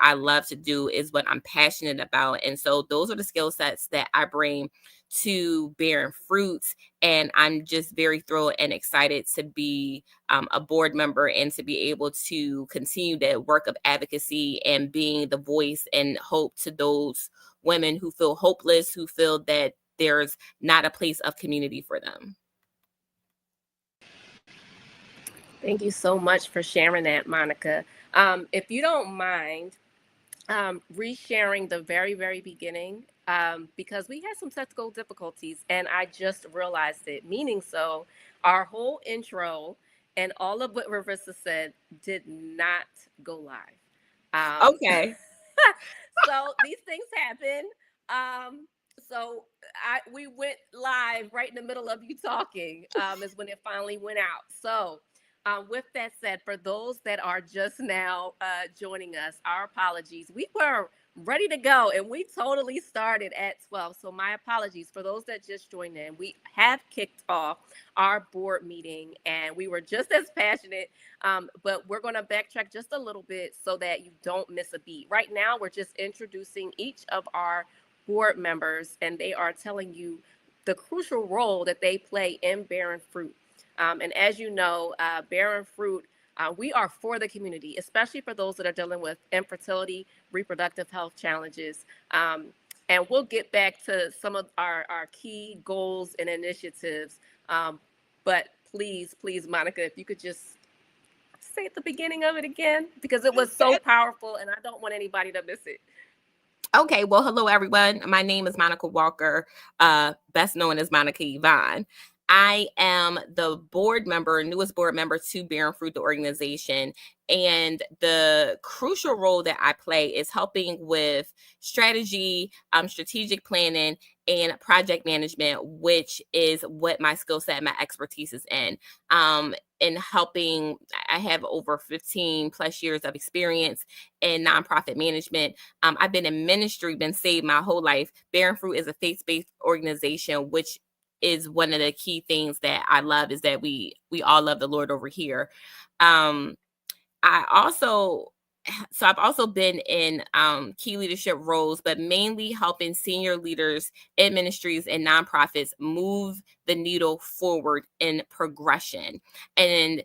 I love to do, is what I'm passionate about. And so those are the skill sets that I bring to bearing fruits. And I'm just very thrilled and excited to be a board member and to be able to continue that work of advocacy and being the voice and hope to those women who feel hopeless, who feel that there's not a place of community for them. Thank you so much for sharing that, Monica. If you don't mind, resharing the very, very beginning, because we had some technical difficulties and I just realized it. Meaning, so our whole intro and all of what Rarissa said did not go live. Okay. So these things happen. So we went live right in the middle of you talking, is when it finally went out. So with that said, for those that are just now joining us, our apologies. We were ready to go and we totally started at 12. So my apologies for those that just joined in. We have kicked off our board meeting and we were just as passionate, but we're going to backtrack just a little bit so that you don't miss a beat. Right now, we're just introducing each of our board members and they are telling you the crucial role that they play in bearing fruit. And as you know, bearing fruit, we are for the community, especially for those that are dealing with infertility, reproductive health challenges. And we'll get back to some of our key goals and initiatives. But please, Monica, if you could just say at the beginning of it again, because it was so powerful and I don't want anybody to miss it. Okay, well, hello, everyone. My name is Monica Walker, best known as Monica Yvonne. I am the newest board member to Bearing Fruit, the organization. And the crucial role that I play is helping with strategy, strategic planning, and project management, which is what my skill set, my expertise is in helping. I have over 15 plus years of experience in nonprofit management. I've been in ministry, been saved my whole life. Bearing Fruit is a faith-based organization, which is one of the key things that I love, is that we all love the Lord over here. I've also been in key leadership roles, but mainly helping senior leaders in ministries and nonprofits move the needle forward in progression. And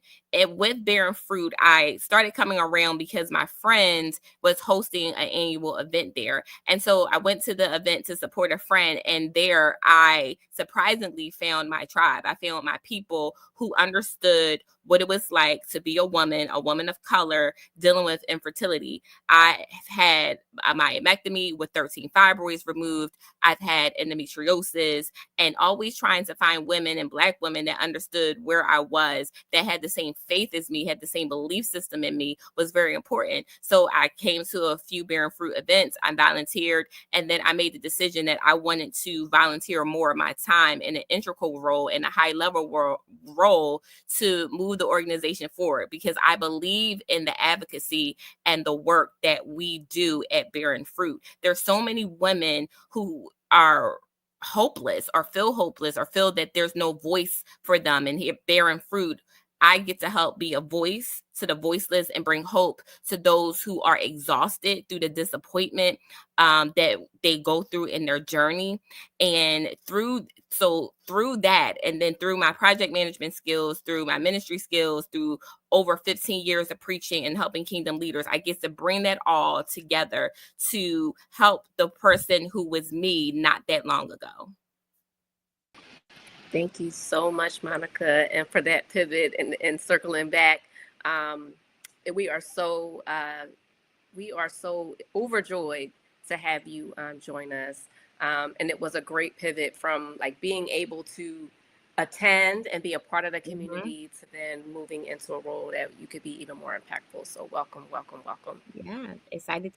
with Bearing Fruit, I started coming around because my friend was hosting an annual event there. And so I went to the event to support a friend, and there I surprisingly found my tribe. I found my people who understood what it was like to be a woman of color, dealing with infertility. I have had a myomectomy with 13 fibroids removed. I've had endometriosis, and always trying to find women and Black women that understood where I was, that had the same faith as me, had the same belief system in me, was very important. So I came to a few Bearing Fruit events. I volunteered, and then I made the decision that I wanted to volunteer more of my time in an integral role, in a high level role, to move the organization forward, because I believe in the advocacy and the work that we do at Bearing Fruit. There's so many women who are hopeless or feel that there's no voice for them. And here, Bearing Fruit, I get to help be a voice to the voiceless and bring hope to those who are exhausted through the disappointment that they go through in their journey. And through that, and then through my project management skills, through my ministry skills, through over 15 years of preaching and helping kingdom leaders, I get to bring that all together to help the person who was me not that long ago. Thank you so much, Monica, and for that pivot and circling back. We are so overjoyed to have you join us, and it was a great pivot from like being able to attend and be a part of the community to then moving into a role that you could be even more impactful. So welcome. Yeah, excited.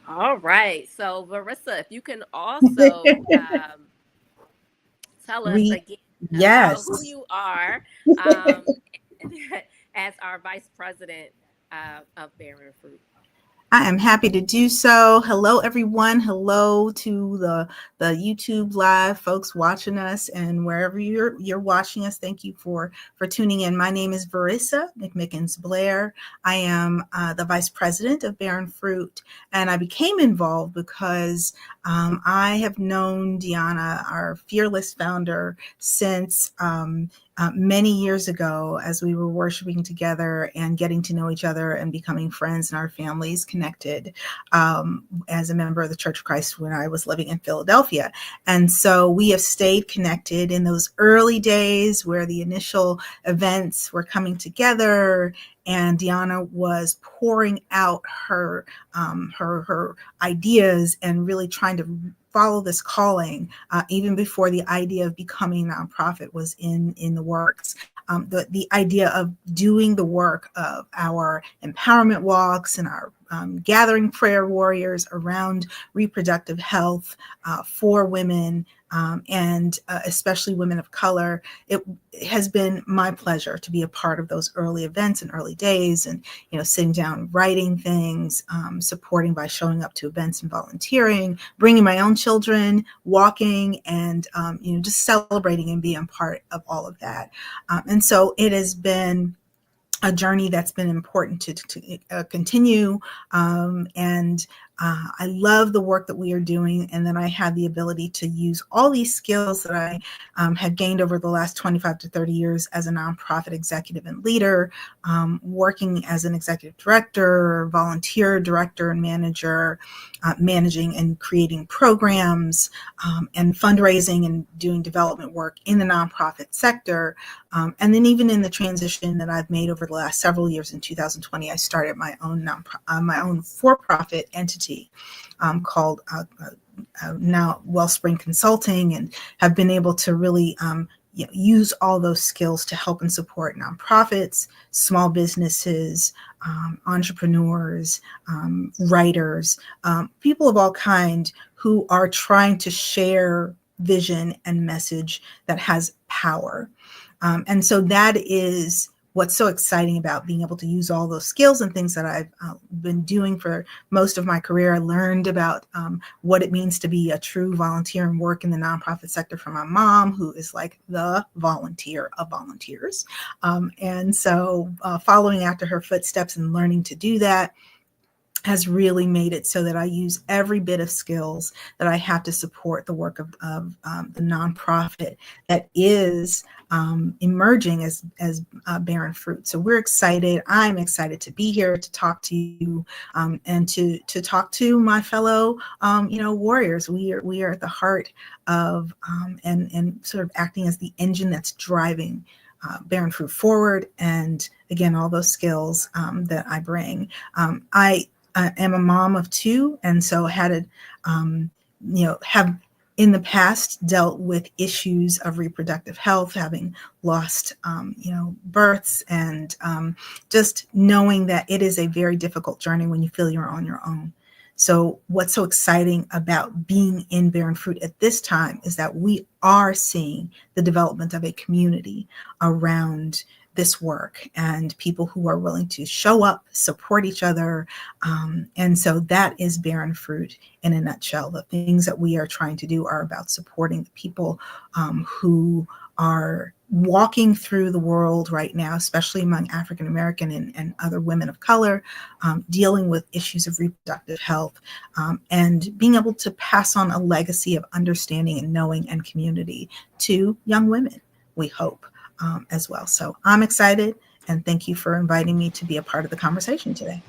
All right. So Marissa, if you can also tell us again about who you are as our vice president of Bearing Fruit. I am happy to do so. Hello, everyone. Hello to the YouTube live folks watching us, and wherever you're watching us. Thank you for tuning in. My name is Verissa McMickens Blair. I am the vice president of Barren Fruit, and I became involved because I have known Deanna, our fearless founder, since many years ago, as we were worshiping together and getting to know each other and becoming friends and our families connected, as a member of the Church of Christ when I was living in Philadelphia. And so we have stayed connected in those early days where the initial events were coming together, and Deanna was pouring out her ideas and really trying to follow this calling, even before the idea of becoming a nonprofit was in the works. The idea of doing the work of our empowerment walks and our gathering prayer warriors around reproductive health for women, and especially women of color. It has been my pleasure to be a part of those early events and early days, and sitting down, writing things, supporting by showing up to events and volunteering, bringing my own children, walking, and just celebrating and being part of all of that. And so it has been a journey that's been important to continue. And I love the work that we are doing. And then I had the ability to use all these skills that I had gained over the last 25 to 30 years as a nonprofit executive and leader, working as an executive director, volunteer director and manager, managing and creating programs, and fundraising and doing development work in the nonprofit sector. And then even in the transition that I've made over the last several years, in 2020, I started my own for-profit entity called now Wellspring Consulting, and have been able to really use all those skills to help and support nonprofits, small businesses, entrepreneurs, writers, people of all kind who are trying to share vision and message that has power. And so that is what's so exciting about being able to use all those skills and things that I've been doing for most of my career. I learned about what it means to be a true volunteer and work in the nonprofit sector from my mom, who is like the volunteer of volunteers. And so following after her footsteps and learning to do that has really made it so that I use every bit of skills that I have to support the work of the nonprofit that is emerging as Barren Fruit. So we're excited. I'm excited to be here to talk to you, and to talk to my fellow warriors. We are at the heart of and sort of acting as the engine that's driving Barren Fruit forward. And again, all those skills that I bring. I am a mom of two, and so had have in the past dealt with issues of reproductive health, having lost births, and just knowing that it is a very difficult journey when you feel you're on your own. So what's so exciting about being in Barren Fruit at this time is that we are seeing the development of a community around this work, and people who are willing to show up, support each other. And so that is Barren Fruit in a nutshell. The things that we are trying to do are about supporting the people who are walking through the world right now, especially among African American and other women of color, dealing with issues of reproductive health, and being able to pass on a legacy of understanding and knowing and community to young women, we hope. As well. So I'm excited, and thank you for inviting me to be a part of the conversation today.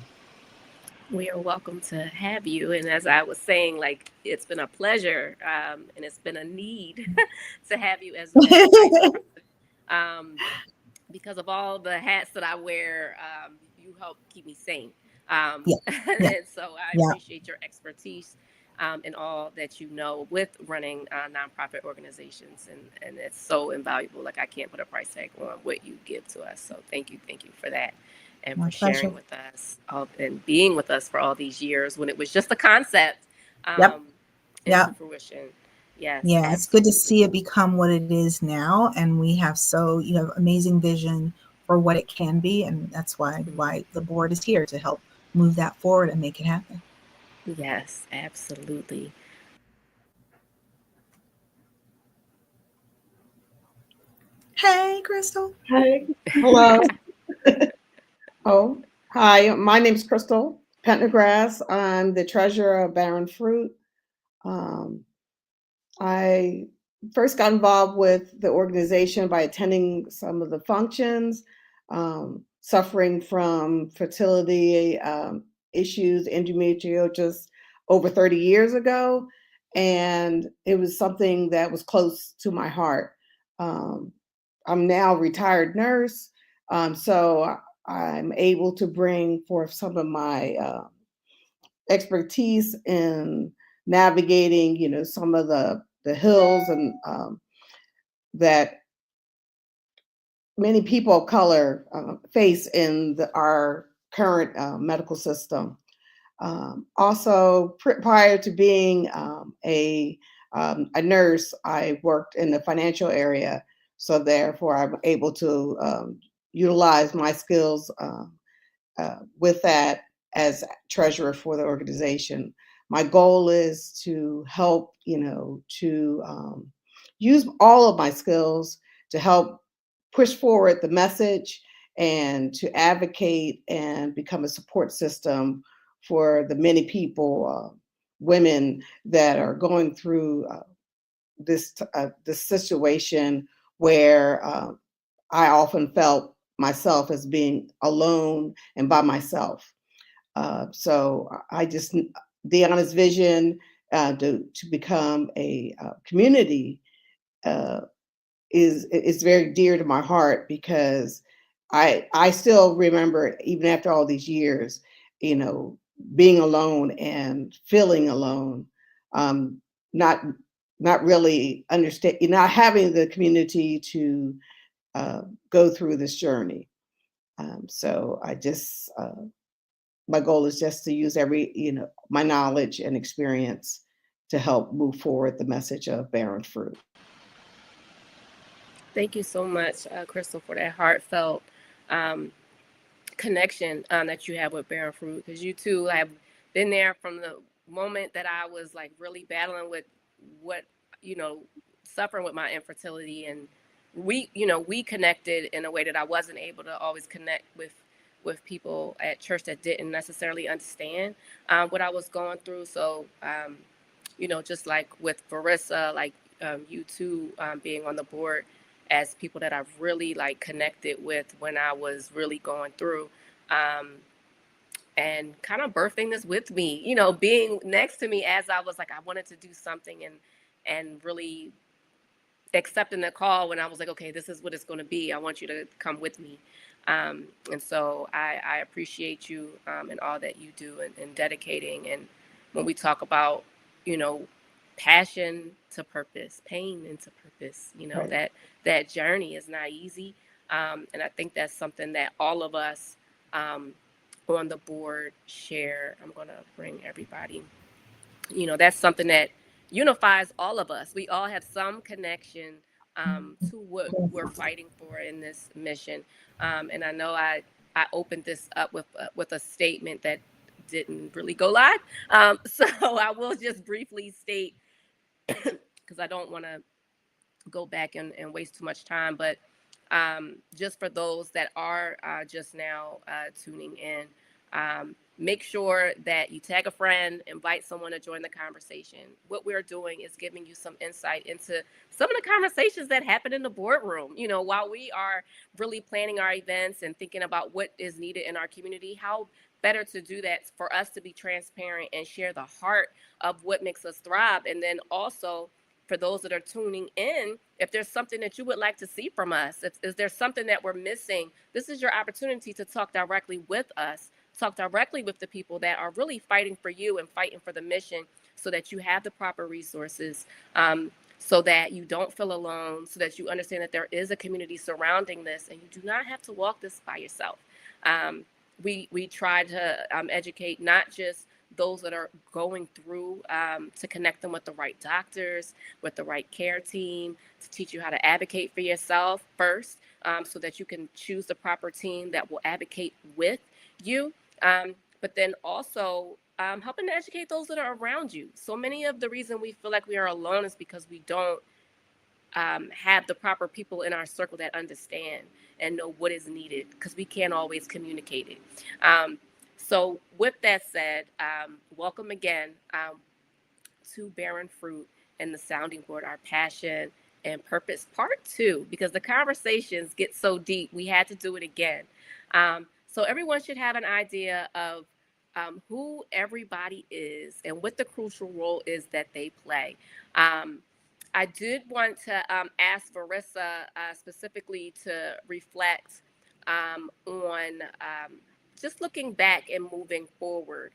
We are welcome to have you. And as I was saying, like, it's been a pleasure, and it's been a need to have you as vice president. Because of all the hats that I wear, you help keep me sane. Yeah, yeah, And so I yeah. appreciate your expertise and all that you know with running nonprofit organizations. And it's so invaluable. Like, I can't put a price tag on what you give to us. So thank you for that. And My for sharing pleasure. with us and being with us for all these years when it was just a concept Yep. into Yep. fruition. Yes, Yeah, it's good to absolutely. see it become what it is now, and you have amazing vision for what it can be, and that's why Mhm. the board is here to help move that forward and make it happen. Yes, absolutely. Hey, Crystal. Hey, hello. Oh, hi. My name's Crystal Pendergrass. I'm the treasurer of Barren Fruit. Um, I first got involved with the organization by attending some of the functions, suffering from fertility issues, endometriosis, over 30 years ago. And it was something that was close to my heart. Um, I'm now a retired nurse, so I'm able to bring forth some of my expertise in navigating, some of the hills and that many people of color face in our current medical system. Also, prior to being a nurse, I worked in the financial area, so therefore I'm able to utilize my skills with that as treasurer for the organization. My goal is to help, to use all of my skills to help push forward the message and to advocate and become a support system for the many people, women that are going through this situation where I often felt myself as being alone and by myself. So I just, the honest vision to become a community uh, is very dear to my heart because I still remember even after all these years, you know, being alone and feeling alone, um, not not really understand, not having the community to uh, go through this journey. So I just my goal is just to use every my knowledge and experience to help move forward the message of barren fruit. Thank you so much, Crystal, for that heartfelt um, connection that you have with Barren Fruit, because you too have been there from the moment that I was like really battling with what, you know, suffering with my infertility. And we connected in a way that I wasn't able to always connect with people at church that didn't necessarily understand what I was going through. So, just like with Marissa, like you two being on the board as people that I've really like connected with when I was really going through, um, and kind of birthing this with me, being next to me as I was like, I wanted to do something and really accepting the call when I was like, okay, this is what it's going to be. I want you to come with me. And so I appreciate you and all that you do and dedicating. And when we talk about, you know, passion to purpose, pain into purpose, Right. that journey is not easy. And I think that's something that all of us on the board share. I'm going to bring everybody, that's something that unifies all of us. We all have some connection to what we're fighting for in this mission. And I know I opened this up with a statement that didn't really go live. So I will just briefly state, because I don't want to go back and waste too much time, but just for those that are just now tuning in, make sure that you tag a friend, invite someone to join the conversation. What we're doing is giving you some insight into some of the conversations that happen in the boardroom. While we are really planning our events and thinking about what is needed in our community, how better to do that for us to be transparent and share the heart of what makes us thrive. And then also, for those that are tuning in, if there's something that you would like to see from us, if there's something that we're missing, this is your opportunity to talk directly with us, talk directly with the people that are really fighting for you and fighting for the mission, so that you have the proper resources, so that you don't feel alone, so that you understand that there is a community surrounding this and you do not have to walk this by yourself. Um, we try to educate not just those that are going through, to connect them with the right doctors, with the right care team, to teach you how to advocate for yourself first, so that you can choose the proper team that will advocate with you. but then also helping to educate those that are around you. So many of the reason we feel like we are alone is because we don't have the proper people in our circle that understand and know what is needed, because we can't always communicate it. So with that said, welcome again to Bearing Fruit and the Sounding Board, Our Passion and Purpose Part 2, because the conversations get so deep, we had to do it again. So everyone should have an idea of who everybody is and what the crucial role is that they play. I did want to ask Verissa specifically to reflect on just looking back and moving forward.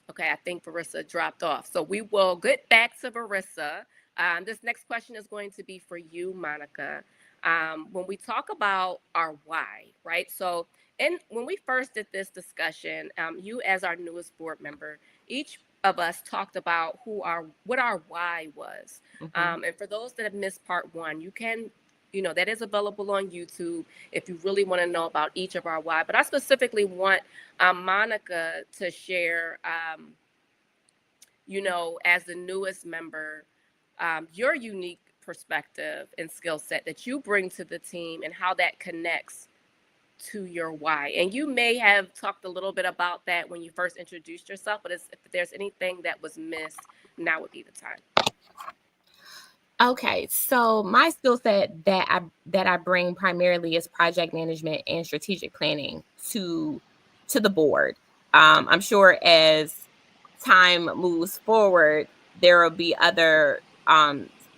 Okay, I think Verissa dropped off. So we will get back to Verissa. This next question is going to be for you, Monica. When we talk about our why, right? So, and when we first did this discussion, you as our newest board member, each of us talked about what our why was. And for those that have missed part one, you can, that is available on YouTube if you really want to know about each of our why. But I specifically want Monica to share, as the newest member, your unique perspective and skill set that you bring to the team and how that connects to your why. And you may have talked a little bit about that when you first introduced yourself, but if there's anything that was missed, now would be the time. Okay, so my skill set that I bring primarily is project management and strategic planning to the board. I'm sure as time moves forward, there will be other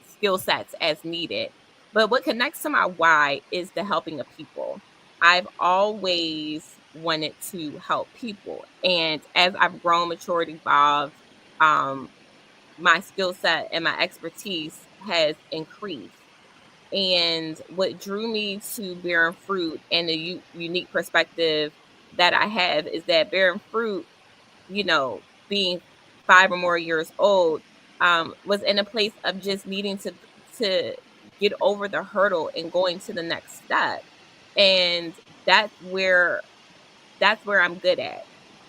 skill sets as needed. But what connects to my why is the helping of people. I've always wanted to help people, and as I've grown, matured, evolved, um, my skill set and my expertise has increased. And what drew me to Bearing Fruit and the unique perspective that I have is that Bearing Fruit, being 5 or more years old, was in a place of just needing to get over the hurdle and going to the next step. And that's where that's where I'm good at.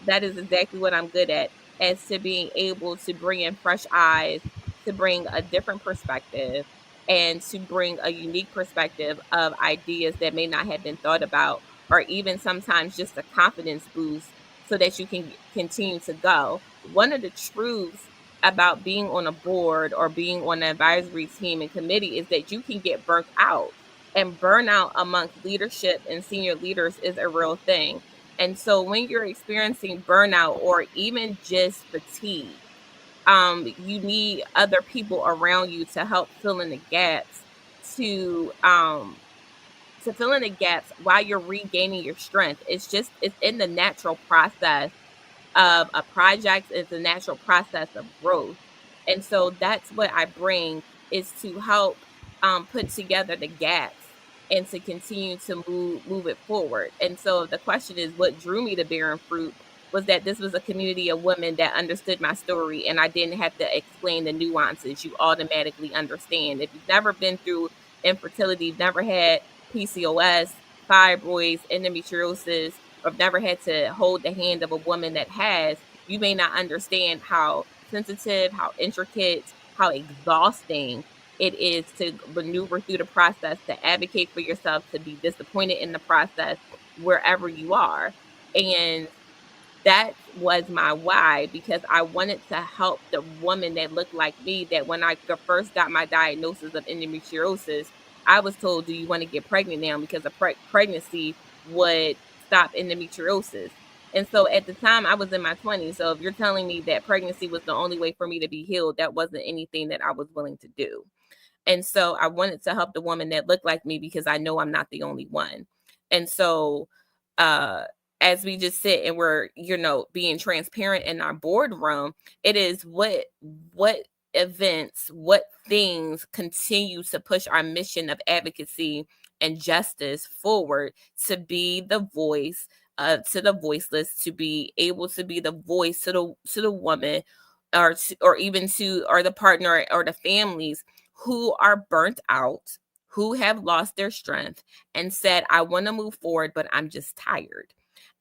That is exactly what I'm good at, as to being able to bring in fresh eyes, to bring a different perspective, and to bring a unique perspective of ideas that may not have been thought about, or even sometimes just a confidence boost so that you can continue to go. One of the truths about being on a board or being on an advisory team and committee is that you can get burnt out. And burnout amongst leadership and senior leaders is a real thing. And so when you're experiencing burnout or even just fatigue, you need other people around you to help fill in the gaps, to fill in the gaps while you're regaining your strength. It's in the natural process of a project. It's a natural process of growth. And so that's what I bring, is to help put together the gaps and to continue to move it forward. And so the question is, what drew me to Bearing Fruit was that this was a community of women that understood my story, and I didn't have to explain the nuances. You automatically understand. If you've never been through infertility, you've never had PCOS, fibroids, endometriosis, or have never had to hold the hand of a woman that has, you may not understand how sensitive, how intricate, how exhausting it is to maneuver through the process, to advocate for yourself, to be disappointed in the process wherever you are. And that was my why, because I wanted to help the woman that looked like me, that when I first got my diagnosis of endometriosis, I was told, do you want to get pregnant now? Because a pregnancy would stop endometriosis. And so at the time I was in my 20s. So if you're telling me that pregnancy was the only way for me to be healed, that wasn't anything that I was willing to do. And so I wanted to help the woman that looked like me, because I know I'm not the only one. And so uh as we just sit and we're, being transparent in our boardroom, it is what events, what things continue to push our mission of advocacy and justice forward, to be the voice to the voiceless, to be able to be the voice to the woman, or even to, or the partner, or the families who are burnt out, who have lost their strength and said, I want to move forward, but I'm just tired.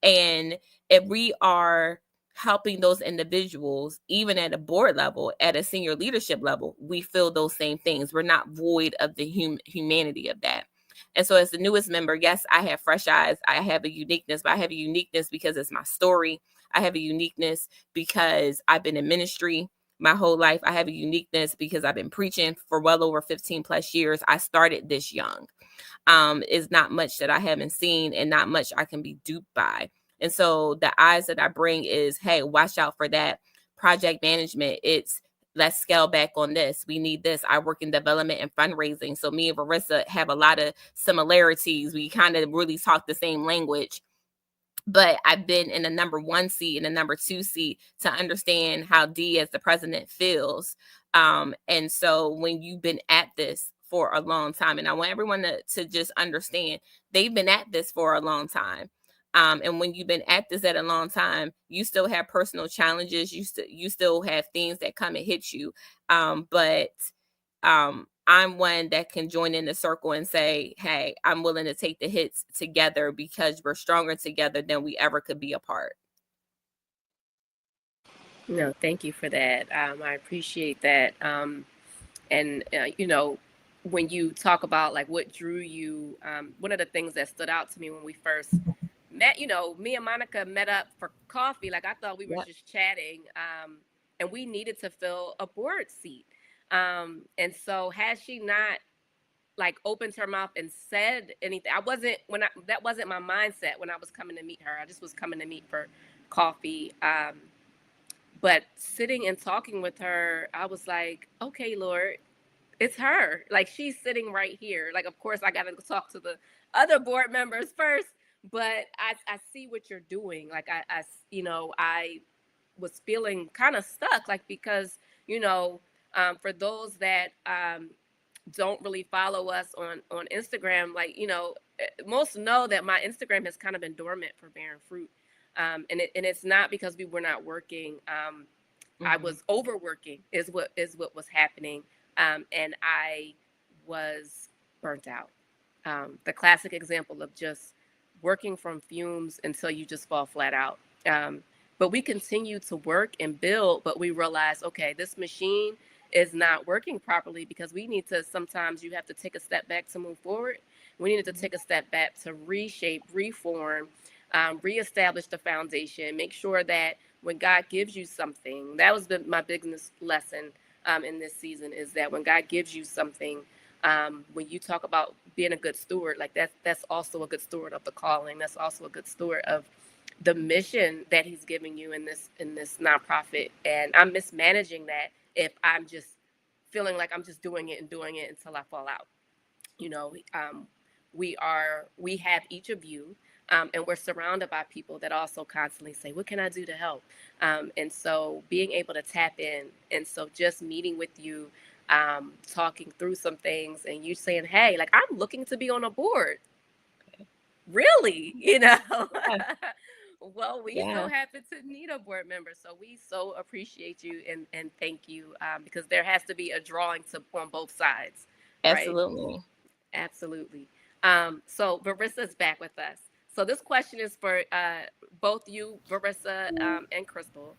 And if we are helping those individuals, even at a board level, at a senior leadership level, we feel those same things. We're not void of the humanity of that. And so as the newest member, yes, I have fresh eyes. I have a uniqueness, but I have a uniqueness because it's my story. I have a uniqueness because I've been in ministry my whole life. I have a uniqueness because I've been preaching for well over 15 plus years. I started this young. Is not much that I haven't seen and not much I can be duped by. And so the eyes that I bring is, hey, watch out for that. Project management, it's let's scale back on this. We need this. I work in development and fundraising. So me and Verissa have a lot of similarities. We kind of really talk the same language. But I've been in the number 1 seat and the number 2 seat to understand how D as the president feels. And so when you've been at this for a long time, and I want everyone to just understand, they've been at this for a long time. And when you've been at this at a long time, you still have personal challenges. You still have things that come and hit you. But I'm one that can join in the circle and say, hey, I'm willing to take the hits together because we're stronger together than we ever could be apart. No, thank you for that. I appreciate that. And, when you talk about like what drew you, one of the things that stood out to me when we first met, me and Monica met up for coffee. Like I thought we were just chatting, and we needed to fill a board seat. And so had she not like opened her mouth and said anything, that wasn't my mindset when I was coming to meet her. I just was coming to meet for coffee. But sitting and talking with her, I was like, okay, Lord, it's her. Like she's sitting right here. Like, of course I got to talk to the other board members first, but I see what you're doing. Like I was feeling kind of stuck, like, because, for those that, don't really follow us on Instagram, like, most know that my Instagram has kind of been dormant for Bearing Fruit. And it's not because we were not working. I was overworking is what was happening. And I was burnt out. The classic example of just working from fumes until you just fall flat out. But we continue to work and build, but we realize, okay, this machine is not working properly because we need to, sometimes you have to take a step back to move forward. We needed to take a step back to reshape, reform, reestablish the foundation, make sure that when God gives you something, that was my biggest lesson in this season, is that when God gives you something, when you talk about being a good steward, like that's also a good steward of the calling. That's also a good steward of the mission that he's giving you in this nonprofit. And I'm mismanaging that if I'm just feeling like I'm just doing it until I fall out. We have each of you, and we're surrounded by people that also constantly say, what can I do to help? And so being able to tap in, and so just meeting with you, talking through some things, and you saying, hey, like, I'm looking to be on a board. Really? Well, we so happen to need a board member, so we so appreciate you and thank you, because there has to be a drawing on both sides, right? Absolutely. So Varissa's back with us. So this question is for both you, Varissa, and Crystal.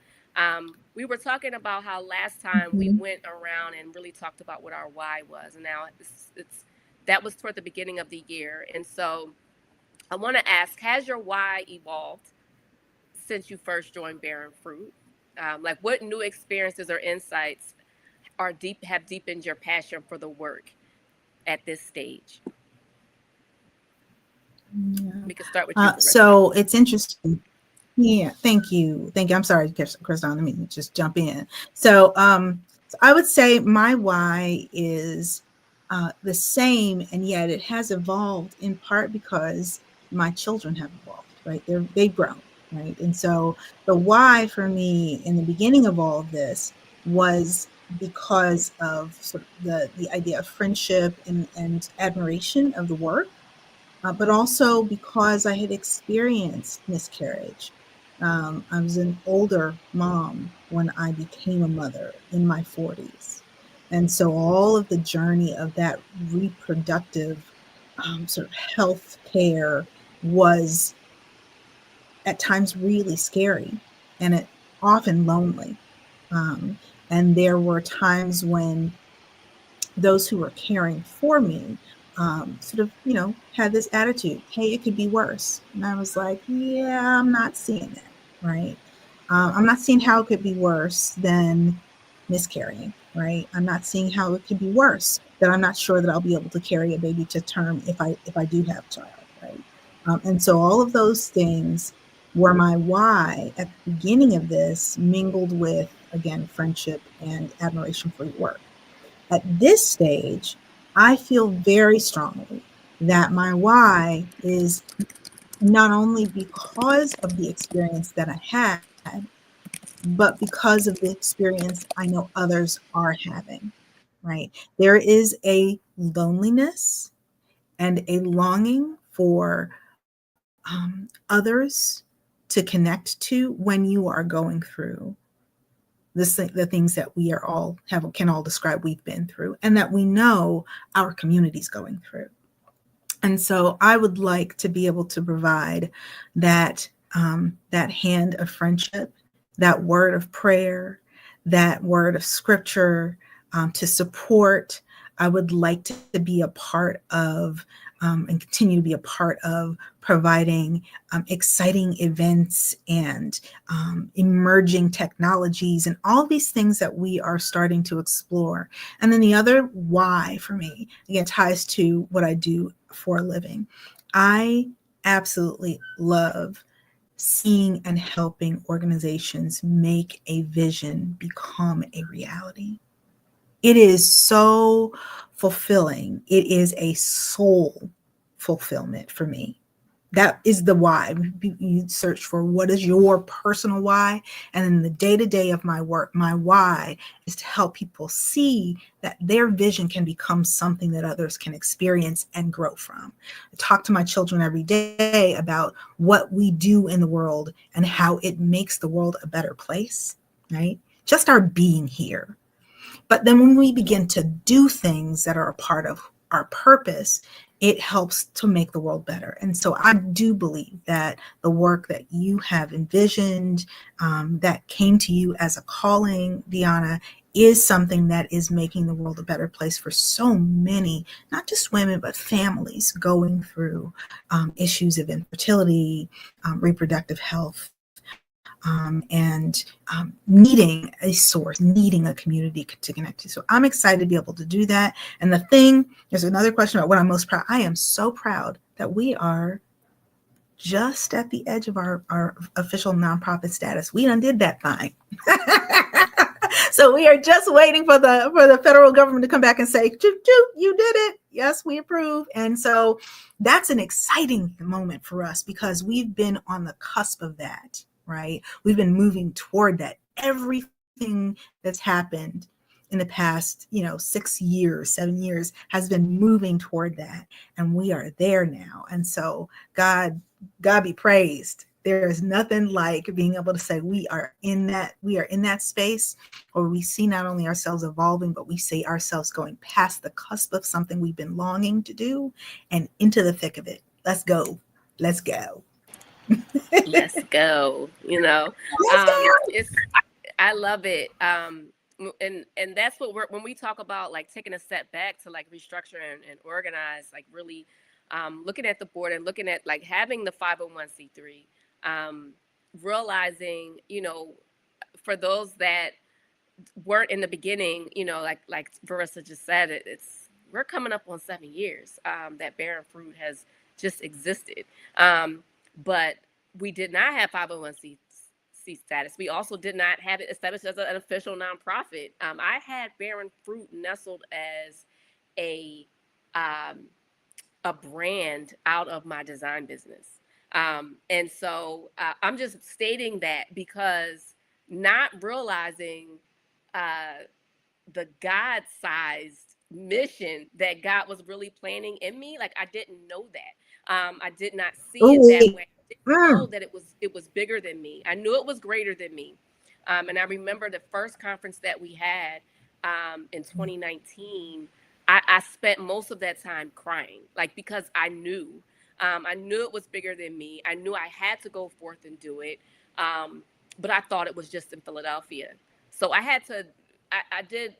We were talking about how last time we went around and really talked about what our why was, and now that was toward the beginning of the year, and so I want to ask, has your why evolved since you first joined Bearing Fruit? Like, what new experiences or insights have deepened your passion for the work at this stage? Yeah. We can start with you. So it's interesting. Yeah, thank you. I'm sorry, Crystal, let me just jump in. So I would say my why is the same, and yet it has evolved in part because my children have evolved, right? They've grown, right? And so the why for me in the beginning of all of this was because of sort of the idea of friendship and admiration of the work, but also because I had experienced miscarriage. I was an older mom when I became a mother in my 40s. And so all of the journey of that reproductive sort of health care was at times really scary and it often lonely. Um, and there were times when those who were caring for me sort of, had this attitude, hey, it could be worse. And I was like, yeah, I'm not seeing that, right? I'm not seeing how it could be worse than miscarrying, right? I'm not seeing how it could be worse that I'm not sure that I'll be able to carry a baby to term if I do have a child, right? And so all of those things were my why at the beginning of this, mingled with, again, friendship and admiration for your work. At this stage, I feel very strongly that my why is not only because of the experience that I had, but because of the experience I know others are having, right? There is a loneliness and a longing for others to connect to when you are going through the things that we are all have can all describe we've been through and that we know our community's going through. And so I would like to be able to provide that hand of friendship, that word of prayer, that word of scripture, to support. I would like to be a part of and continue to be a part of providing exciting events and emerging technologies and all these things that we are starting to explore. And then the other why for me, again, ties to what I do for a living. I absolutely love seeing and helping organizations make a vision become a reality. It is so fulfilling. It is a soul fulfillment for me. That is the why. You search for what is your personal why. And in the day to day of my work, my why is to help people see that their vision can become something that others can experience and grow from. I talk to my children every day about what we do in the world and how it makes the world a better place, right? Just our being here. But then when we begin to do things that are a part of our purpose, it helps to make the world better. And so I do believe that the work that you have envisioned, that came to you as a calling, Deanna, is something that is making the world a better place for so many, not just women, but families going through issues of infertility, reproductive health, and needing a source, needing a community to connect to. So I'm excited to be able to do that. And there's another question about what I'm most proud. I am so proud that we are just at the edge of our official nonprofit status. We undid that thing. So we are just waiting for the federal government to come back and say, choo, choo, you did it. Yes, we approve. And so that's an exciting moment for us because we've been on the cusp of that, right? We've been moving toward that. Everything that's happened in the past, 6 years, 7 years has been moving toward that. And we are there now. And so God be praised. There is nothing like being able to say we are in that space where we see not only ourselves evolving, but we see ourselves going past the cusp of something we've been longing to do and into the thick of it. Let's go. Let's go. Let's go. Let's go. It's I love it. And that's what when we talk about like taking a step back to like restructure and organize, like really looking at the board and looking at like having the 501c3, realizing, for those that weren't in the beginning, like Verissa just said, we're coming up on 7 years that Barren Fruit has just existed. But we did not have 501c status. We also did not have it established as an official nonprofit. I had Barren Fruit nestled as a brand out of my design business. And so I'm just stating that because not realizing the God-sized mission that God was really planning in me, like I didn't know that. I did not see it that Ooh. way. I didn't know that it was bigger than me. I knew it was greater than me. And I remember the first conference that we had in 2019. I spent most of that time crying, like because I knew I knew it was bigger than me. I knew I had to go forth and do it. But I thought it was just in Philadelphia. So I did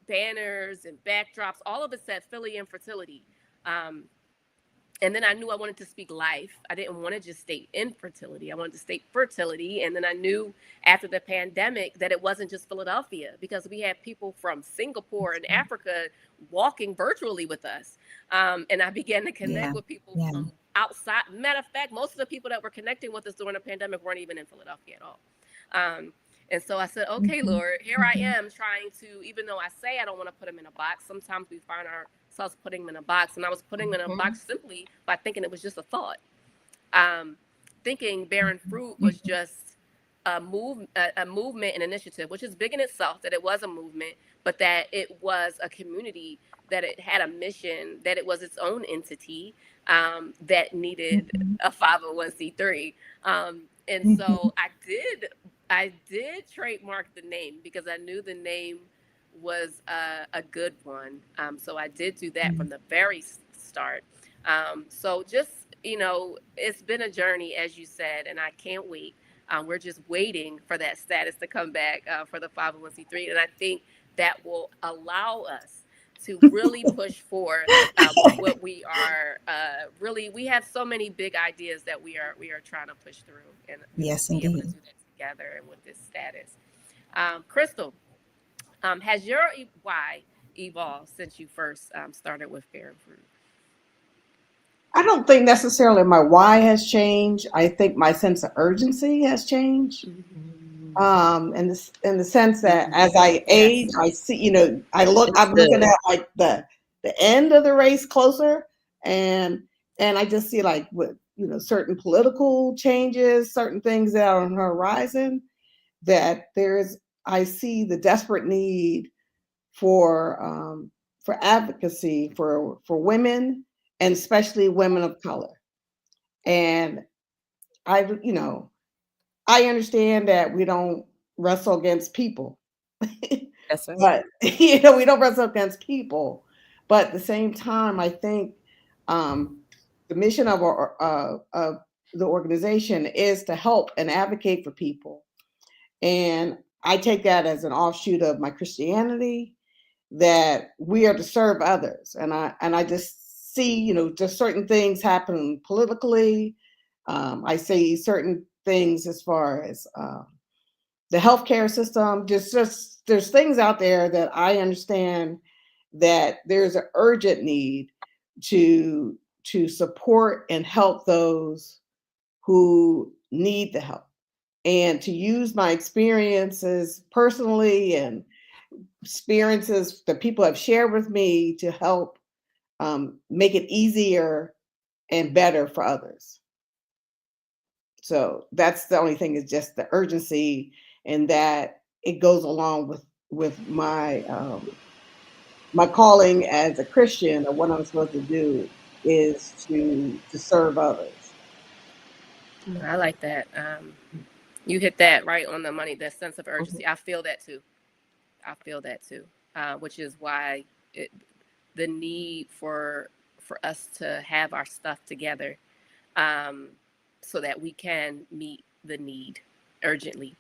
banners and backdrops. All of it said Philly infertility. Um, and then I knew I wanted to speak life. I didn't want to just state infertility. I wanted to state fertility. And then I knew after the pandemic that it wasn't just Philadelphia, because we had people from Singapore and Africa walking virtually with us. And I began to connect with people from outside. Matter of fact, most of the people that were connecting with us during the pandemic weren't even in Philadelphia at all. And so I said, okay, Lord, here I am trying to, even though I say I don't want to put them in a box, sometimes we find ourselves putting them in a box. And I was putting them in a box simply by thinking it was just a thought. Thinking bearing fruit was just a movement, an initiative, which is big in itself, that it was a movement, but that it was a community, that it had a mission, that it was its own entity, that needed a 501c3. And so I did trademark the name because I knew the name was a good one. So I did do that from the very start. So just, it's been a journey, as you said, and I can't wait. We're just waiting for that status to come back for the 501c3. And I think that will allow us to really push forth what we are we have so many big ideas that we are trying to push through, and yes, be able to do that together and with this status. Crystal, has your why evolved since you first started with Bearing Fruit? I don't think necessarily my why has changed. I think my sense of urgency has changed. In the sense that as I age, I see, I'm looking at like the end of the race closer, and I just see like with certain political changes, certain things that are on the horizon, that I see the desperate need for advocacy for women, and especially women of color. And I understand that we don't wrestle against people. That's right. But we don't wrestle against people. But at the same time, I think the mission of the organization is to help and advocate for people. And I take that as an offshoot of my Christianity, that we are to serve others. And I just see, just certain things happen politically. I see certain things as far as the healthcare system. Just there's things out there that I understand that there's an urgent need to support and help those who need the help, and to use my experiences personally and experiences that people have shared with me to help make it easier and better for others. So that's the only thing, is just the urgency, and that it goes along with my my calling as a Christian, or what I'm supposed to do is to serve others. I like that. You hit that right on the money, that sense of urgency. I feel that too. Which is why the need for us to have our stuff together, so that we can meet the need urgently.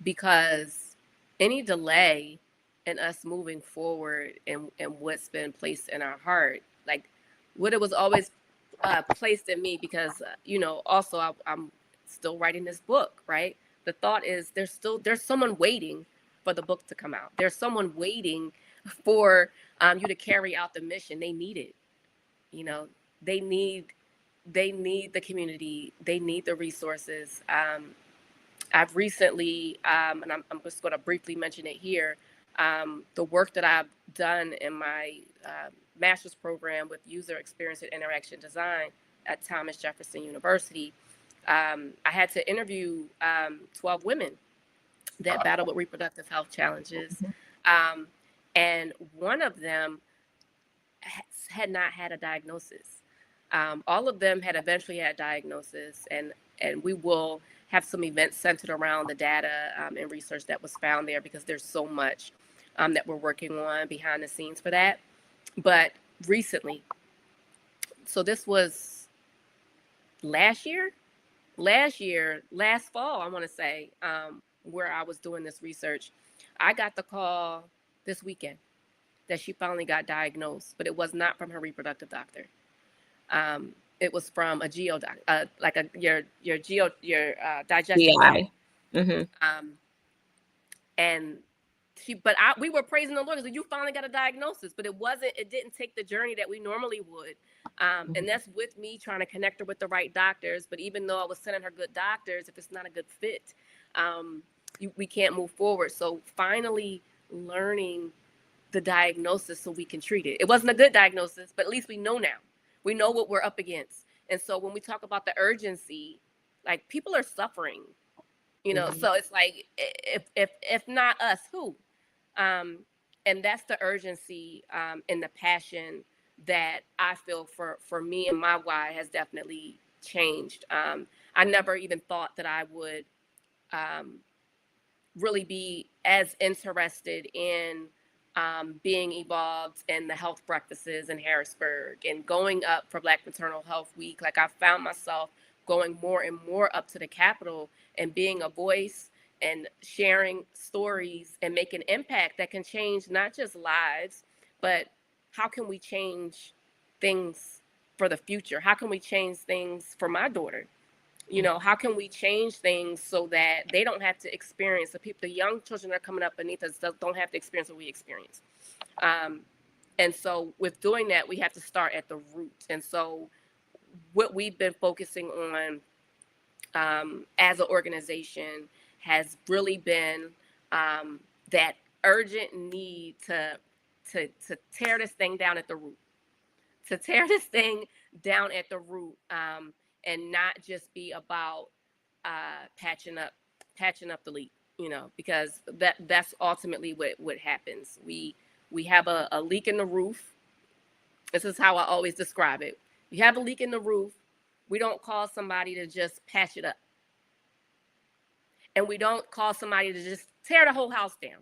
Because any delay in us moving forward and what's been placed in our heart, like what it was always placed in me, because also I'm still writing this book, right? The thought is there's someone waiting for the book to come out. There's someone waiting for you to carry out the mission. They need it. They need the community. They need the resources. I've recently, and I'm just going to briefly mention it here, the work that I've done in my master's program with user experience and interaction design at Thomas Jefferson University. I had to interview 12 women that battle with reproductive health challenges. And one of them had not had a diagnosis. All of them had eventually had diagnosis, and we will have some events centered around the data and research that was found there, because there's so much that we're working on behind the scenes for that. But recently, So this was last year, last fall, I want to say, where I was doing this research. I got the call this weekend that she finally got diagnosed, but it was not from her reproductive doctor. It was from a geo doc, like your digestive tract. GI. Mm-hmm. And we were praising the Lord because you finally got a diagnosis, but it didn't take the journey that we normally would. And that's with me trying to connect her with the right doctors. But even though I was sending her good doctors, if it's not a good fit, we can't move forward. So finally learning the diagnosis so we can treat it. It wasn't a good diagnosis, but at least we know now. We know what we're up against. And so when we talk about the urgency, like, people are suffering, so it's like, if not us, who? And that's the urgency, and the passion that I feel for me, and my why has definitely changed. I never even thought that I would really be as interested in being involved in the health breakfasts in Harrisburg and going up for Black Maternal Health Week. Like, I found myself going more and more up to the Capitol and being a voice and sharing stories and make an impact that can change not just lives, but how can we change things for the future? How can we change things for my daughter? How can we change things so that they don't have to experience, the young children that are coming up beneath us don't have to experience what we experience. And so with doing that, we have to start at the root. And so what we've been focusing on as an organization has really been that urgent need to tear this thing down at the root, and not just be about patching up the leak, because that's ultimately what happens. We have a leak in the roof. This is how I always describe it. You have a leak in the roof. We don't call somebody to just patch it up. And we don't call somebody to just tear the whole house down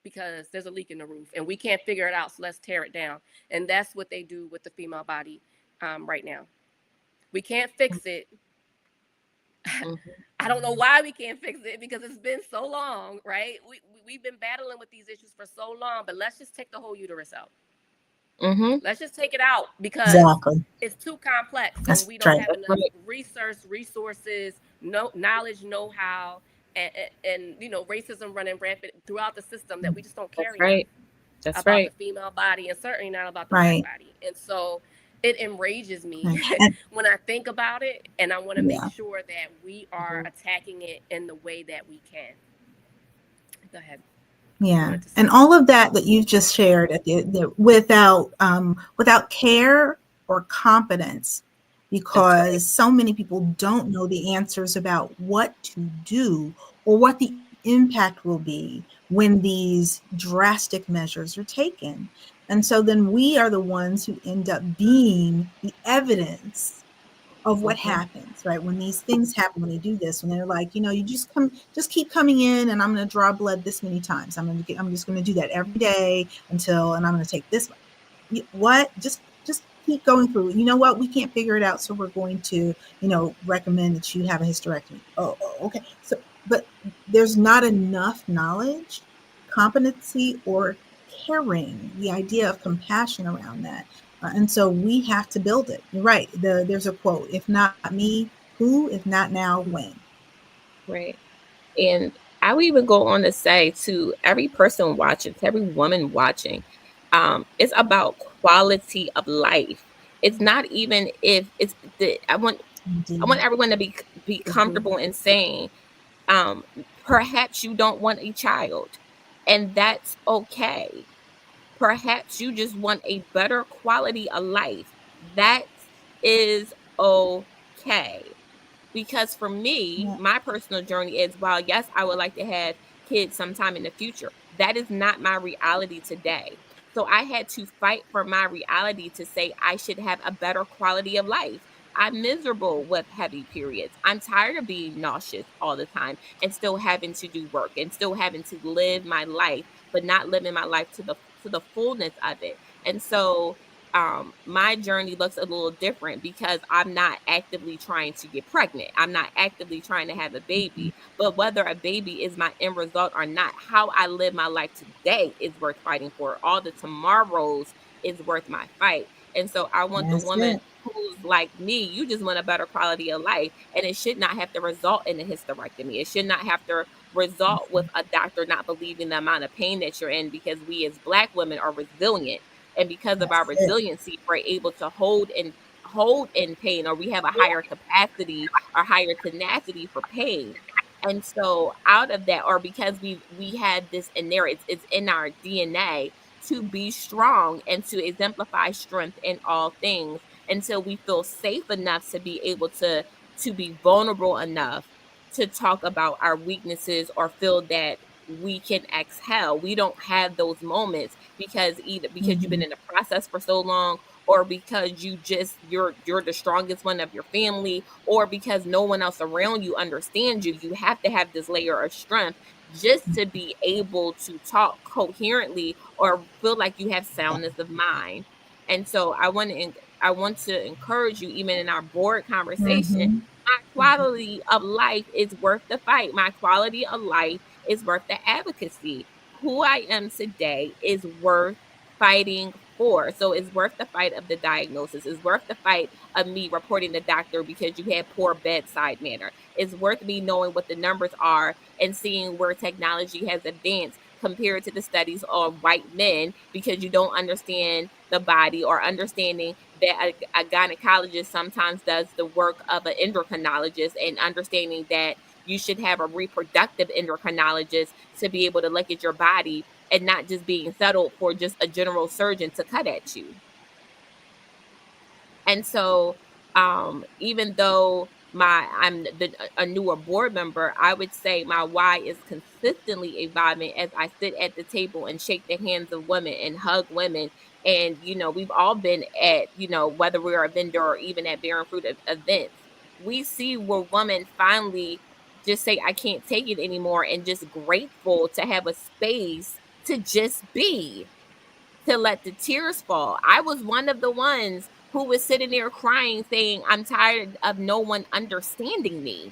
because there's a leak in the roof and we can't figure it out, so let's tear it down. And that's what they do with the female body right now. We can't fix it. I don't know why we can't fix it, because it's been so long, right? We've been battling with these issues for so long, but let's just take the whole uterus out. Let's just take it out, because it's too complex. And we don't have enough resources, knowledge, know-how, and racism running rampant throughout the system that we just don't care about the female body, and certainly not about the Black body. And so it enrages me when I think about it, and I want to make sure that we are attacking it in the way that we can. Go ahead. Yeah, and all of that you've just shared without care or competence, because so many people don't know the answers about what to do or what the impact will be when these drastic measures are taken. And so then we are the ones who end up being the evidence of what happens, right? When these things happen, when they do this, when they're like, you just keep coming in, and I'm going to draw blood this many times. I'm just going to do that every day and I'm going to take this. What? Just keep going through. You know what? We can't figure it out, so we're going to, recommend that you have a hysterectomy. Oh, okay. So, but there's not enough knowledge, competency, or caring, the idea of compassion around that. And so we have to build it. You're right. There's a quote: "If not me, who? If not now, when?" Right. And I would even go on to say to every person watching, to every woman watching, it's about quality of life. It's not even if it's I want everyone to be comfortable in saying, perhaps you don't want a child, and that's okay. Perhaps you just want a better quality of life. That is okay. Because for me, my personal journey is, while yes, I would like to have kids sometime in the future, that is not my reality today. So I had to fight for my reality to say I should have a better quality of life. I'm miserable with heavy periods. I'm tired of being nauseous all the time and still having to do work and still having to live my life, but not living my life to the fullness of it. And so my journey looks a little different because I'm not actively trying to get pregnant. I'm not actively trying to have a baby. But whether a baby is my end result or not, how I live my life today is worth fighting for. All the tomorrows is worth my fight. And so I want the That's woman it. who's like me, you just want a better quality of life. And it should not have to result in a hysterectomy. It should not have to result with a doctor not believing the amount of pain that you're in, because we as Black women are resilient. And because of our That's it. resiliency, we're able to hold in pain, or we have a higher capacity or higher tenacity for pain. And so out of that, or because we have this in there, it's in our DNA to be strong and to exemplify strength in all things, until we feel safe enough to be able to be vulnerable enough to talk about our weaknesses, or feel that we can exhale. We don't have those moments because either because you've been Mhm. in the process for so long, or because you're the strongest one of your family, or because no one else around you understands you. You have to have this layer of strength just to be able to talk coherently or feel like you have soundness of mind. And so I want to encourage you, even in our board conversation, Mhm. my quality of life is worth the fight. My quality of life is worth the advocacy. Who I am today is worth fighting for. So it's worth the fight of the diagnosis. It's worth the fight of me reporting the doctor because you had poor bedside manner. It's worth me knowing what the numbers are and seeing where technology has advanced compared to the studies on white men, because you don't understand the body, or understanding that a gynecologist sometimes does the work of an endocrinologist, and understanding that you should have a reproductive endocrinologist to be able to look at your body, and not just being settled for just a general surgeon to cut at you. And so, even though I'm a newer board member, I would say my why is consistently evolving as I sit at the table and shake the hands of women and hug women. And we've all been at, whether we're a vendor or even at Bearing Fruit events, we see where women finally just say, "I can't take it anymore," and just grateful to have a space to just be, to let the tears fall. I was one of the ones who was sitting there crying, saying, "I'm tired of no one understanding me.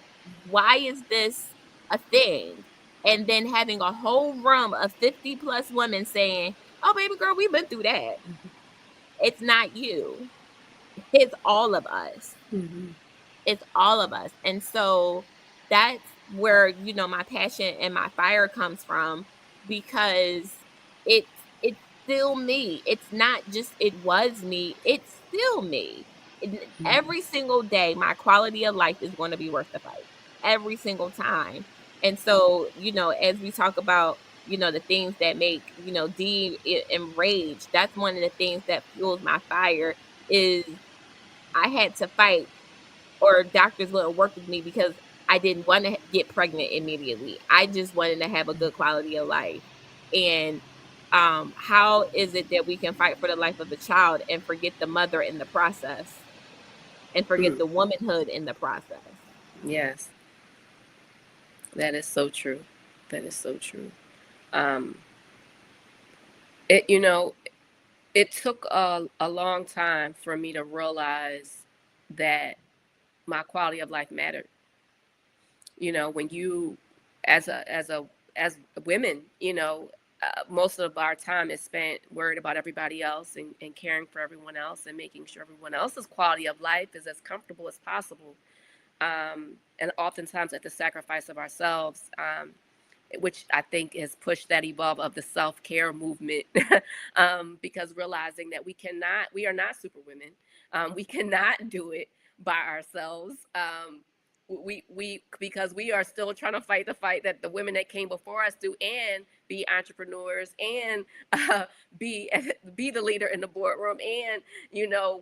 Why is this a thing?" And then having a whole room of 50 plus women saying, "Oh, baby girl, we've been through that. It's not you, it's all of us." Mhm. It's all of us. And so that's where, my passion and my fire comes from, because it's still me. It's not just it was me, it's still me. Mhm. Every single day, my quality of life is going to be worth the fight. Every single time. And so, as we talk about, the things that make, enraged, that's one of the things that fuels my fire is I had to fight, or doctors wouldn't work with me, because I didn't want to get pregnant immediately. I just wanted to have a good quality of life. And how is it that we can fight for the life of the child and forget the mother in the process, and forget Mm. the womanhood in the process? Yes, that is so true. That is so true. Um, it it took a long time for me to realize that my quality of life mattered. When you, as women, most of our time is spent worried about everybody else, and caring for everyone else, and making sure everyone else's quality of life is as comfortable as possible, and oftentimes at the sacrifice of ourselves, which I think has pushed that evolve of the self care movement, because realizing that we are not superwomen, we cannot do it by ourselves. We because we are still trying to fight the fight that the women that came before us do, and be entrepreneurs, and uh, be be the leader in the boardroom, and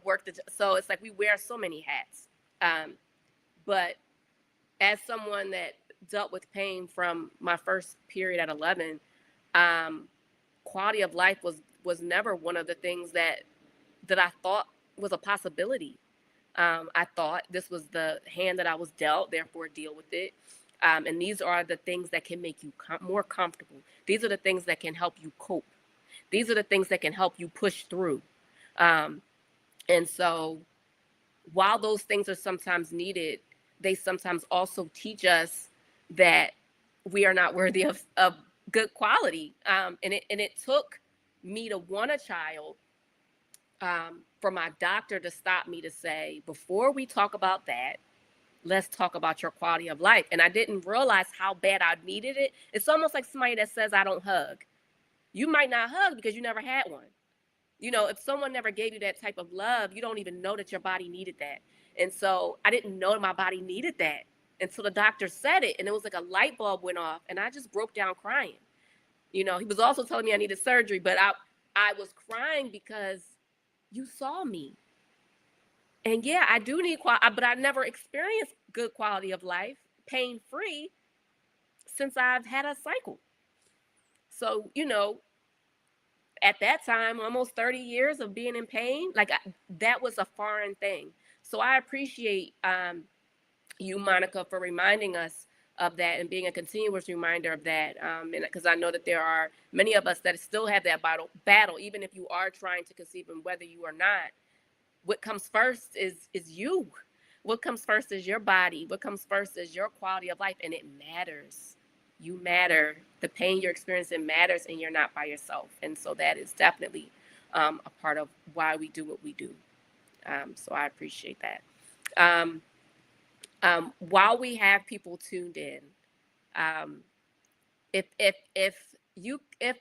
work so it's like we wear so many hats. But as someone that dealt with pain from my first period at 11, um, quality of life was never one of the things that I thought was a possibility. I thought this was the hand that I was dealt, therefore deal with it. And these are the things that can make you more comfortable. These are the things that can help you cope. These are the things that can help you push through. And so while those things are sometimes needed, they sometimes also teach us that we are not worthy of good quality. And it took me to want a child, for my doctor to stop me to say, before we talk about that, let's talk about your quality of life. And I didn't realize how bad I needed it. It's almost like somebody that says, I don't hug. You might not hug because you never had one. If someone never gave you that type of love, you don't even know that your body needed that. And so I didn't know my body needed that until the doctor said it. And it was like a light bulb went off and I just broke down crying. He was also telling me I needed surgery, but I was crying because you saw me. And yeah, I do need quality, but I never experienced good quality of life, pain free, since I've had a cycle. So, at that time, almost 30 years of being in pain, like that was a foreign thing. So I appreciate you, Monica, for reminding us of that and being a continuous reminder of that. And because I know that there are many of us that still have that battle, even if you are trying to conceive, and whether you are not, what comes first is you. What comes first is your body. What comes first is your quality of life, and it matters. You matter. The pain you're experiencing matters, and you're not by yourself. And so that is definitely a part of why we do what we do. So I appreciate that. Um, while we have people tuned in, um, if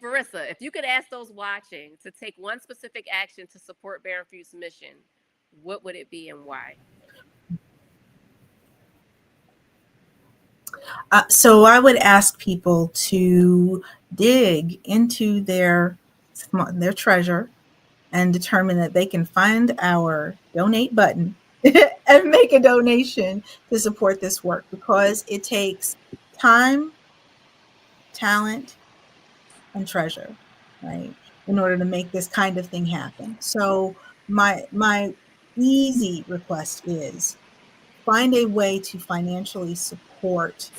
Marissa, if you could ask those watching to take one specific action to support Barren Fruit's mission, what would it be and why? So I would ask people to dig into their treasure and determine that they can find our donate button and make a donation to support this work, because it takes time, talent, and treasure, right, in order to make this kind of thing happen. So my easy request is find a way to financially support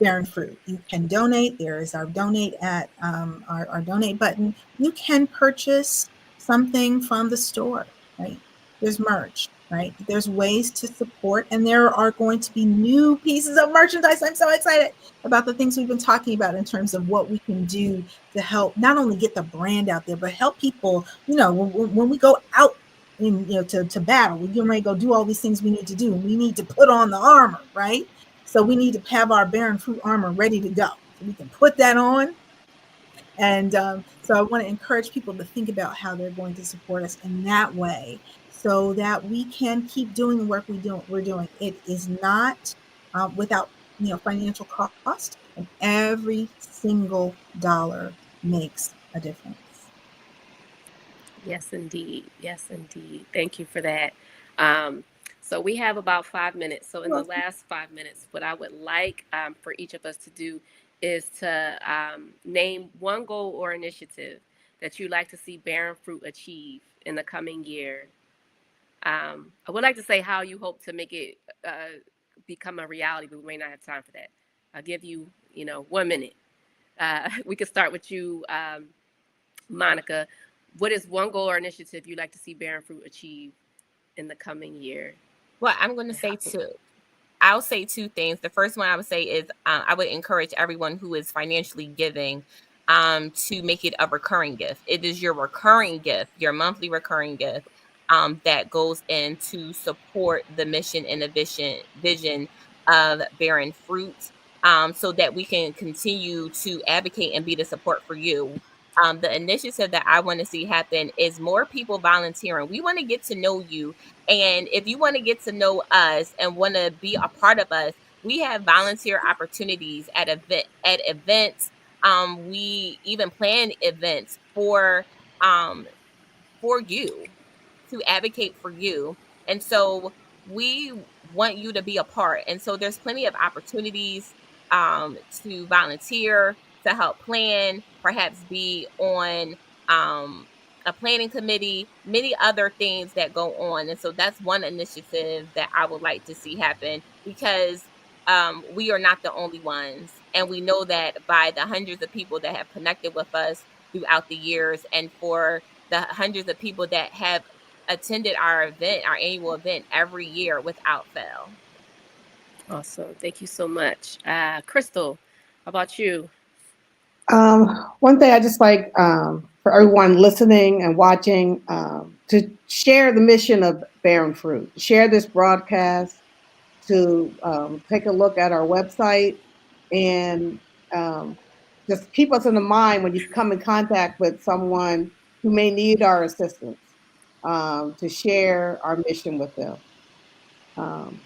Barren Fruit. You can donate. There is our donate at our donate button. You can purchase something from the store, right? There's merch, right? There's ways to support, and there are going to be new pieces of merchandise. I'm so excited about the things we've been talking about in terms of what we can do to help not only get the brand out there, but help people. When we go out to battle, we're getting ready to go do all these things we need to do, and we need to put on the armor, right? So we need to have our Barren Fruit armor ready to go. So we can put that on. And so I want to encourage people to think about how they're going to support us in that way, so that we can keep doing the work we're doing. It is not without financial cost, and every single dollar makes a difference. Yes, indeed. Yes, indeed. Thank you for that. Um, so we have about 5 minutes. So in the Well, last 5 minutes, what I would like for each of us to do is to name one goal or initiative that you'd like to see Barren Fruit achieve in the coming year. I would like to say how you hope to make it become a reality, but we may not have time for that. I'll give you, 1 minute. We could start with you, Monica. What is one goal or initiative you'd like to see Barren Fruit achieve in the coming year? Well, I'm going to say two. I'll say two things. The first one I would say is I would encourage everyone who is financially giving to make it a recurring gift. It is your recurring gift, your monthly recurring gift, that goes in to support the mission and the vision of Barren Fruit, so that we can continue to advocate and be the support for you. The initiative that I want to see happen is more people volunteering. We want to get to know you, and if you want to get to know us and want to be a part of us, we have volunteer opportunities at events. We even plan events um, for you, to advocate for you. And so we want you to be a part. And so there's plenty of opportunities to volunteer, to help plan, perhaps be on a planning committee, many other things that go on. And so that's one initiative that I would like to see happen, because we are not the only ones. And we know that by the hundreds of people that have connected with us throughout the years, and for the hundreds of people that have attended our event, our annual event, every year without fail. Awesome. Thank you so much. Crystal, how about you? One thing I just like for everyone listening and watching to share the mission of Bearing Fruit, share this broadcast, to take a look at our website, and um, just keep us in the mind when you come in contact with someone who may need our assistance, to share our mission with them. Um,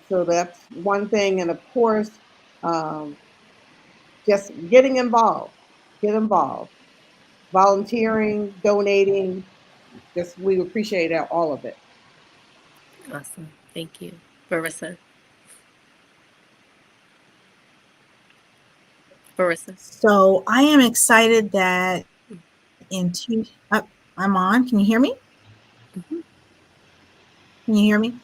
so that's one thing. And of course, um, just getting involved, get involved, volunteering, donating. Just we appreciate all of it. Awesome. Thank you. Marissa. Marissa. So I am excited that I'm on. Can you hear me? Mm-hmm. Can you hear me?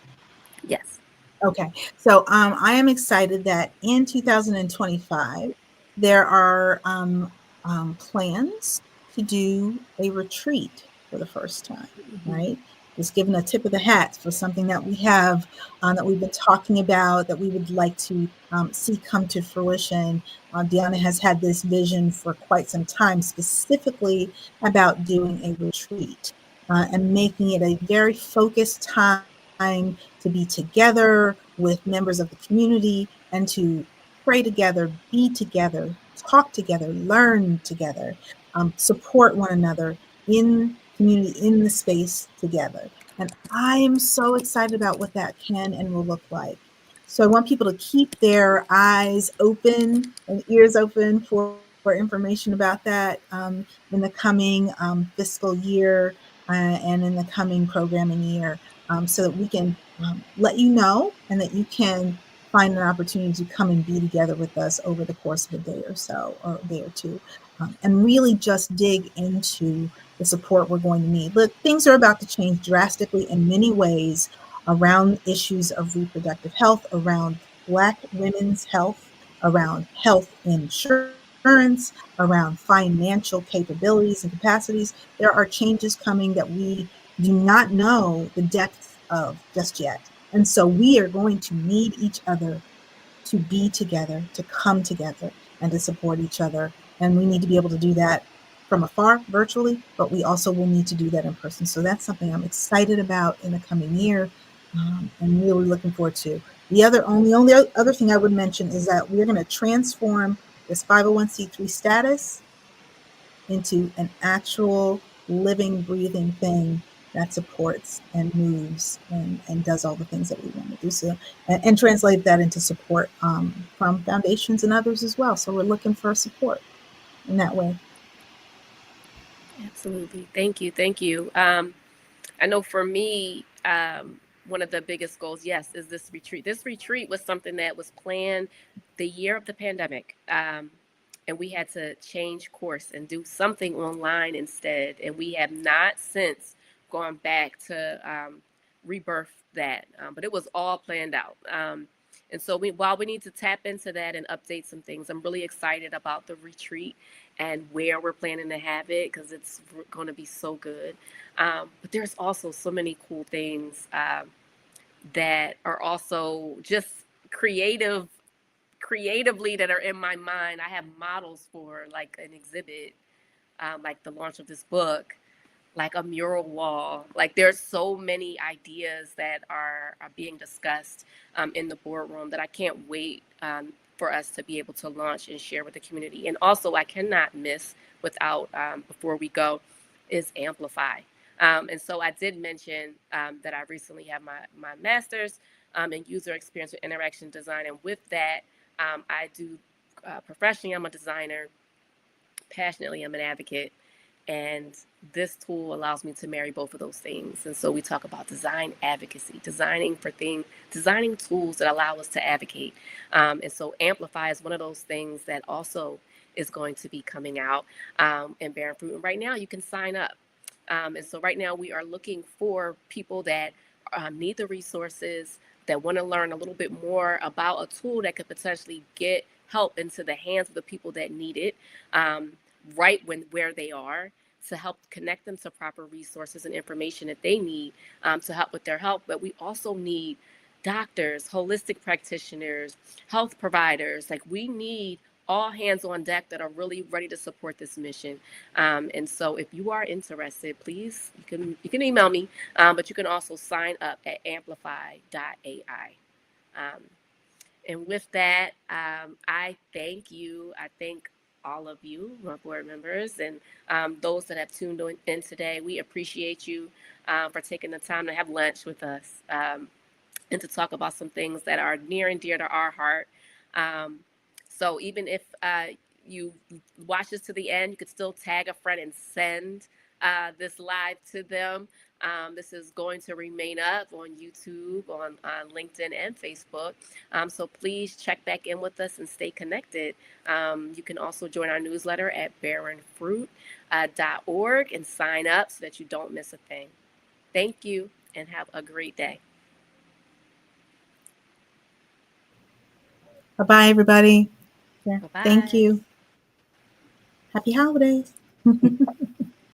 Yes. Okay. So I am excited that in 2025, there are plans to do a retreat for the first time, Mm-hmm. right? Just giving a tip of the hat for something that we have, that we've been talking about, that we would like to see come to fruition. Deanna has had this vision for quite some time, specifically about doing a retreat and making it a very focused time to be together with members of the community and to pray together, be together, talk together, learn together, support one another in community, in the space together. And I am so excited about what that can and will look like. So I want people to keep their eyes open and ears open for information about that in the coming fiscal year and in the coming programming year, so that we can let you know and that you can find an opportunity to come and be together with us over the course of a day or so, or a day or two, and really just dig into the support we're going to need. Look, things are about to change drastically in many ways around issues of reproductive health, around Black women's health, around health insurance, around financial capabilities and capacities. There are changes coming that we do not know the depths of just yet. And so we are going to need each other to be together, to come together, and to support each other. And we need to be able to do that from afar, virtually, but we also will need to do that in person. So that's something I'm excited about in the coming year, and really looking forward to. The only other thing I would mention is that we're going to transform this 501c3 status into an actual living, breathing thing that supports and moves and does all the things that we want to do. So, and translate that into support from foundations and others as well. So we're looking for support in that way. Absolutely. Thank you. Thank you. I know for me, one of the biggest goals, yes, is this retreat. This retreat was something that was planned the year of the pandemic. And we had to change course and do something online instead. And we have not since gone back to rebirth that. But it was all planned out. And so while we need to tap into that and update some things, I'm really excited about the retreat and where we're planning to have it because it's going to be so good. But there's also so many cool things that are also just creatively that are in my mind. I have models for like an exhibit, like the launch of this book, like a mural wall. Like there's so many ideas that are being discussed in the boardroom that I can't wait for us to be able to launch and share with the community. And also, I cannot miss without before we go is amplify. And so I did mention that I recently have my master's in user experience with interaction design, and with that, I do professionally. I'm a designer. Passionately, I'm an advocate. And this tool allows me to marry both of those things. And so we talk about design advocacy, designing tools that allow us to advocate. And so Amplify is one of those things that also is going to be coming out and bearing fruit. And right now you can sign up. And so right now we are looking for people that need the resources, that want to learn a little bit more about a tool that could potentially get help into the hands of the people that need it. Right when where they are, to help connect them to proper resources and information that they need to help with their health. But we also need doctors, holistic practitioners, health providers. Like, we need all hands on deck that are really ready to support this mission. And so if you are interested, please, you can email me, but you can also sign up at amplify.ai. Um, and with that, I thank you. I thank all of you, my board members, and those that have tuned in today. We appreciate you for taking the time to have lunch with us. And to talk about some things that are near and dear to our heart. Um, so even if you watch this to the end, you could still tag a friend and send this live to them. This is going to remain up on YouTube, on LinkedIn, and Facebook. So please check back in with us and stay connected. You can also join our newsletter at barrenfruit.org and sign up so that you don't miss a thing. Thank you and have a great day. Bye-bye, everybody. Yeah. Bye-bye. Thank you. Happy holidays.